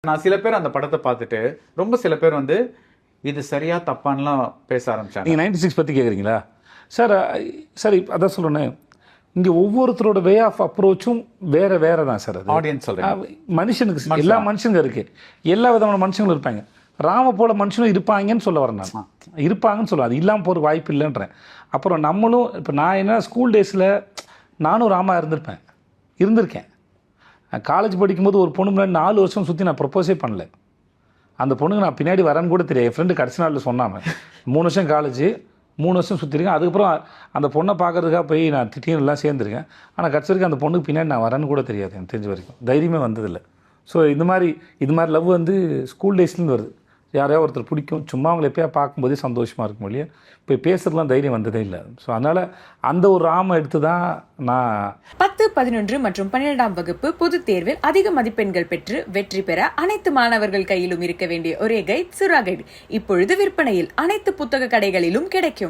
நான் சில பேர் அந்த படத்தை பார்த்துட்டு ரொம்ப சில பேர் வந்து இது சரியா தப்பான்லாம் பேச ஆரம்பிச்சாங்க. நீங்கள் 96 பற்றி கேட்குறீங்களா சார்? சரி, அதான் சொல்லணும். இங்கே ஒவ்வொருத்தரோட வே ஆஃப் அப்ரோச்சும் வேறு தான் சார். அது ஆடியன்ஸ் சொல்கிறேன். மனுஷனுக்கு எல்லா மனுஷங்க இருக்குது, எல்லா விதமான மனுஷங்களும் இருப்பாங்க. ராம போல மனுஷனும் இருப்பாங்கன்னு சொல்ல வரேன். நான் இருப்பாங்கன்னு சொல்ல, அது இல்லாமல் போகிற வாய்ப்பு இல்லைன்றேன். அப்புறம் நம்மளும் இப்போ நான் என்ன ஸ்கூல் டேஸில் நானும் ராமா இருந்திருக்கேன். காலேஜ் படிக்கும்போது ஒரு பொண்ணு முன்னாடி 4 வருஷம் சுற்றி நான் ப்ரப்போஸே பண்ணல. அந்த பொண்ணுக்கு நான் பின்னாடி வரேன்னு கூட தெரியாது. என் ஃப்ரெண்டு கடைசி நாளில் சொன்னாமல் 3 வருஷம் காலேஜ் 3 வருஷம் சுற்றிருக்கேன். அதுக்கப்புறம் அந்த பொண்ணை பார்க்கறதுக்காக போய் நான் திட்டின்னு எல்லாம் சேர்ந்துருக்கேன். ஆனால் கடைசி வரைக்கும் அந்த பொண்ணுக்கு பின்னாடி நான் வரேன்னு கூட தெரியாது. எனக்கு தெரிஞ்ச வரைக்கும் தைரியமே வந்ததில்லை. ஸோ இது மாதிரி லவ் வந்து ஸ்கூல் டேஸ்லேருந்து வருது. யாரையோ ஒருத்தர் பிடிக்கும், சும்மா அவங்களை எப்போயா பார்க்கும்போதே சந்தோஷமாக இருக்கும் இல்லையா, இப்போ பேசுறதுலாம் தைரியம் வந்ததே இல்லை. ஸோ அதனால் அந்த ஒரு ராம எடுத்து தான் நான் 10, 11 மற்றும் 12ஆம் வகுப்பு பொதுத் தேர்வில் அதிக மதிப்பெண்கள் பெற்று வெற்றி பெற அனைத்து மாணவர்கள் கையிலும் இருக்க வேண்டிய ஒரே கைட் சுறா கைடு இப்பொழுது விற்பனையில் அனைத்து புத்தக கடைகளிலும் கிடைக்கும்.